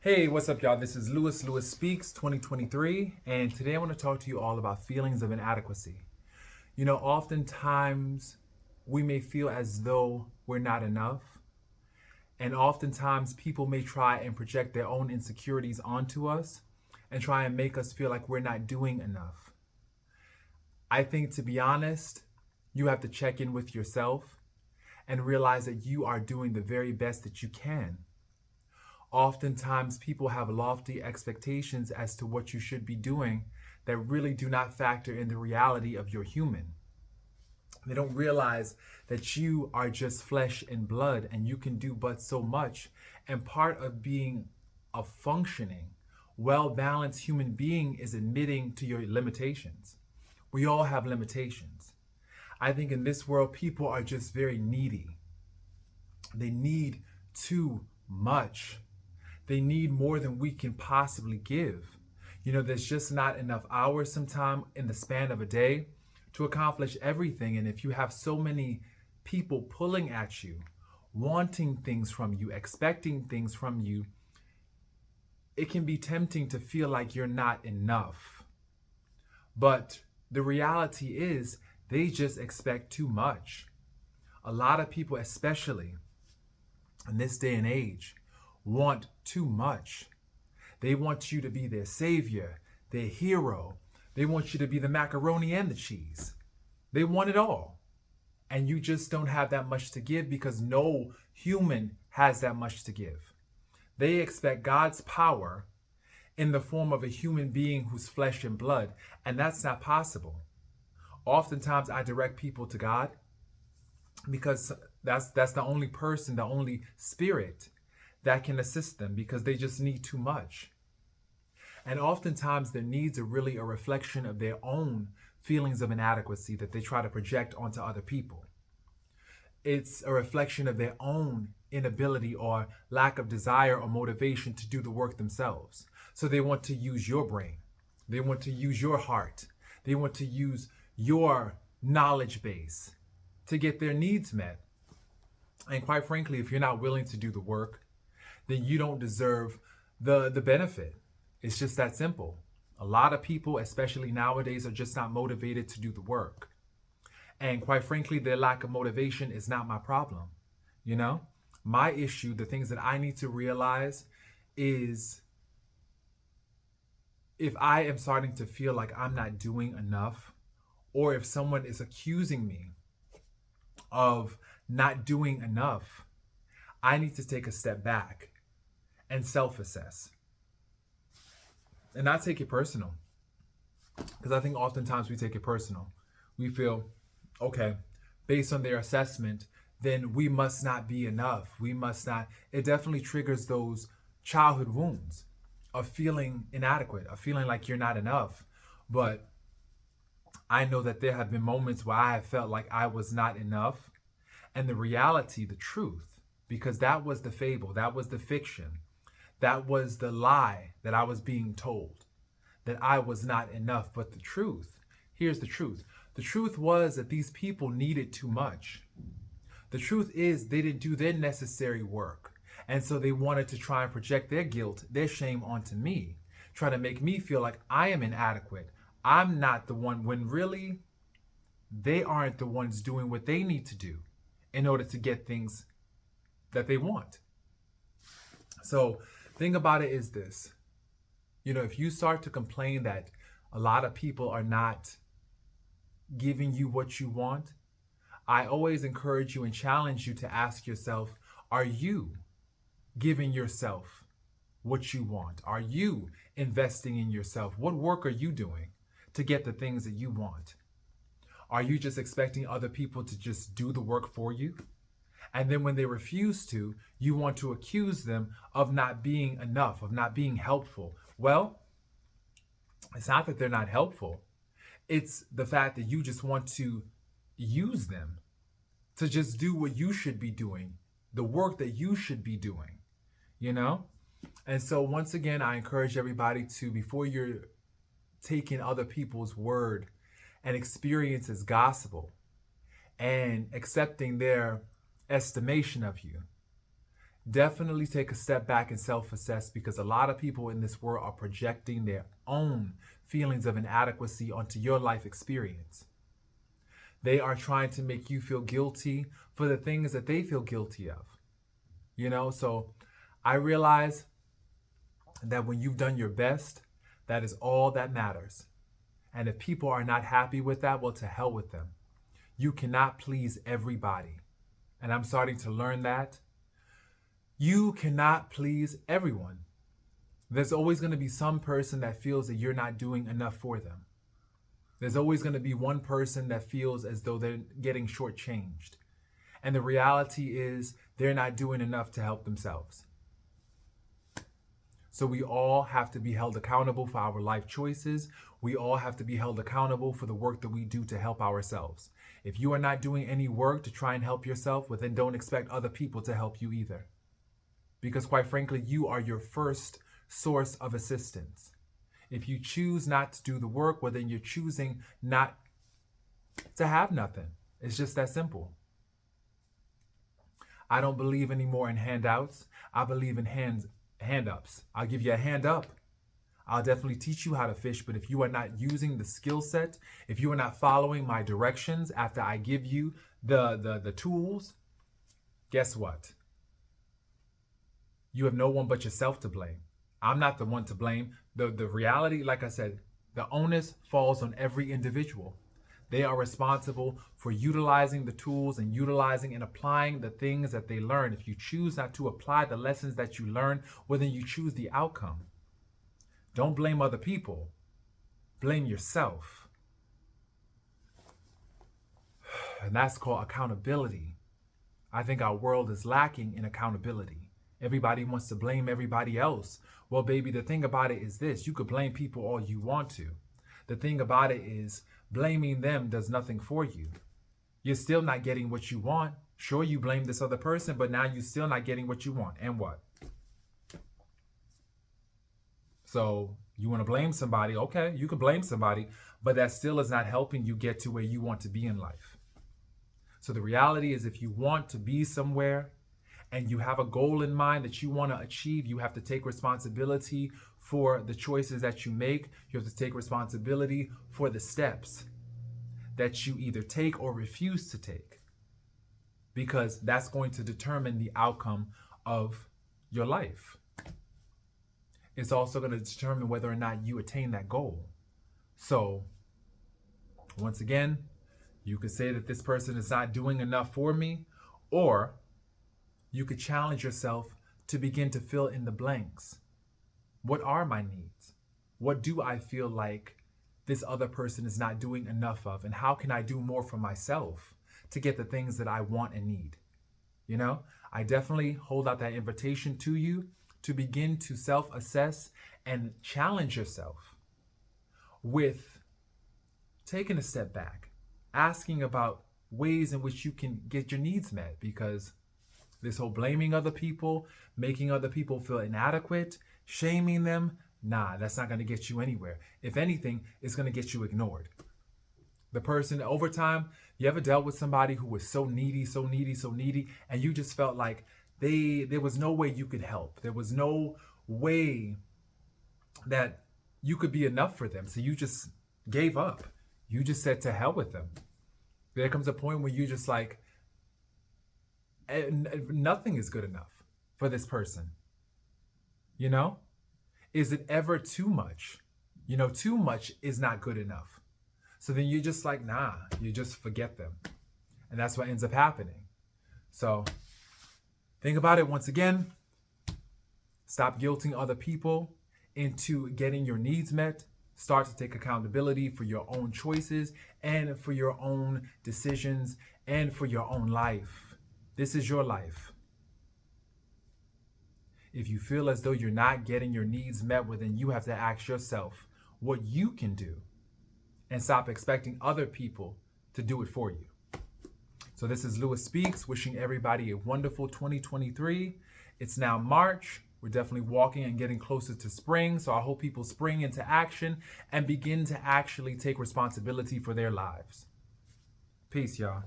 Hey, what's up, y'all? This is Lewis Speaks 2023, and today I want to talk to you all about feelings of inadequacy. Oftentimes we may feel as though we're not enough, and oftentimes people may try and project their own insecurities onto us and try and make us feel like we're not doing enough. I think, to be honest, you have to check in with yourself and realize that you are doing the very best that you can. Oftentimes, people have lofty expectations as to what you should be doing that really do not factor in the reality of your human. They don't realize that you are just flesh and blood and you can do but so much. And part of being a functioning, well balanced human being is admitting to your limitations. We all have limitations. I think in this world, people are just very needy. They need too much. They need more than we can possibly give. There's just not enough hours sometime in the span of a day to accomplish everything. And if you have so many people pulling at you, wanting things from you, expecting things from you, it can be tempting to feel like you're not enough. But the reality is, they just expect too much. A lot of people, especially in this day and age, want too much. They want you to be their savior, their hero. They want you to be the macaroni and the cheese. They want it all. And you just don't have that much to give because no human has that much to give. They expect God's power in the form of a human being who's flesh and blood, and that's not possible. Oftentimes I direct people to God because that's the only person, the only spirit that can assist them, because they just need too much. And oftentimes their needs are really a reflection of their own feelings of inadequacy that they try to project onto other people. It's a reflection of their own inability or lack of desire or motivation to do the work themselves. So they want to use your brain. They want to use your heart. They want to use your knowledge base to get their needs met. And quite frankly, if you're not willing to do the work, then you don't deserve the benefit. It's just that simple. A lot of people, especially nowadays, are just not motivated to do the work. And quite frankly, their lack of motivation is not my problem. My issue, the things that I need to realize is, if I am starting to feel like I'm not doing enough, or if someone is accusing me of not doing enough, I need to take a step back and self-assess and not take it personal, because I think oftentimes we take it personal. We feel, okay, based on their assessment, then we must not be enough. We must not. It definitely triggers those childhood wounds of feeling inadequate, of feeling like you're not enough. But I know that there have been moments where I have felt like I was not enough. And the reality, the truth, because that was the fable, that was the fiction, that was the lie that I was being told, that I was not enough. But the truth, here's the truth. The truth was that these people needed too much. The truth is, they didn't do their necessary work. And so they wanted to try and project their guilt, their shame onto me, trying to make me feel like I am inadequate. I'm not the one, when really they aren't the ones doing what they need to do in order to get things that they want. So thing about it is this, if you start to complain that a lot of people are not giving you what you want, I always encourage you and challenge you to ask yourself, are you giving yourself what you want? Are you investing in yourself? What work are you doing to get the things that you want? Are you just expecting other people to just do the work for you? And then when they refuse to, you want to accuse them of not being enough, of not being helpful. Well, it's not that they're not helpful. It's the fact that you just want to use them to just do what you should be doing, the work that you should be doing, And so once again, I encourage everybody to, before you're taking other people's word and experience as gospel and accepting their estimation of you, definitely take a step back and self-assess, because a lot of people in this world are projecting their own feelings of inadequacy onto your life experience. They are trying to make you feel guilty for the things that they feel guilty of. So I realize that when you've done your best, that is all that matters. And if people are not happy with that, well, to hell with them. You cannot please everybody. And I'm starting to learn that. You cannot please everyone. There's always going to be some person that feels that you're not doing enough for them. There's always going to be one person that feels as though they're getting shortchanged. And the reality is they're not doing enough to help themselves. So we all have to be held accountable for our life choices. We all have to be held accountable for the work that we do to help ourselves. If you are not doing any work to try and help yourself, well, then don't expect other people to help you either. Because quite frankly, you are your first source of assistance. If you choose not to do the work, well, then you're choosing not to have nothing. It's just that simple. I don't believe anymore in handouts. I believe in hand-ups. I'll give you a hand up. I'll definitely teach you how to fish, but if you are not using the skill set, if you are not following my directions after I give you the tools, guess what? You have no one but yourself to blame. I'm not the one to blame. The reality, like I said, the onus falls on every individual. They are responsible for utilizing the tools and utilizing and applying the things that they learn. If you choose not to apply the lessons that you learn, well, then you choose the outcome. Don't blame other people. Blame yourself. And that's called accountability. I think our world is lacking in accountability. Everybody wants to blame everybody else. Well, baby, the thing about it is this. You could blame people all you want to. The thing about it is blaming them does nothing for you. You're still not getting what you want. Sure, you blame this other person, but now you're still not getting what you want. And what? So you want to blame somebody? Okay, you can blame somebody, but that still is not helping you get to where you want to be in life. So the reality is, if you want to be somewhere and you have a goal in mind that you want to achieve, you have to take responsibility for the choices that you make. You have to take responsibility for the steps that you either take or refuse to take, because that's going to determine the outcome of your life. It's also going to determine whether or not you attain that goal. So once again, you could say that this person is not doing enough for me, or you could challenge yourself to begin to fill in the blanks. What are my needs? What do I feel like this other person is not doing enough of? And how can I do more for myself to get the things that I want and need? I definitely hold out that invitation to you to begin to self-assess and challenge yourself with taking a step back, asking about ways in which you can get your needs met, because this whole blaming other people, making other people feel inadequate, shaming them, nah, that's not going to get you anywhere. If anything, it's going to get you ignored. The person over time, you ever dealt with somebody who was so needy, and you just felt like there was no way you could help. There was no way that you could be enough for them. So you just gave up. You just said to hell with them. There comes a point where you just like, nothing is good enough for this person. Is it ever too much? Too much is not good enough. So then you're just like, nah, you just forget them. And that's what ends up happening. So think about it once again. Stop guilting other people into getting your needs met. Start to take accountability for your own choices and for your own decisions and for your own life. This is your life. If you feel as though you're not getting your needs met, well, then you have to ask yourself what you can do and stop expecting other people to do it for you. So this is Lewis Speaks, wishing everybody a wonderful 2023. It's now March. We're definitely walking and getting closer to spring. So I hope people spring into action and begin to actually take responsibility for their lives. Peace, y'all.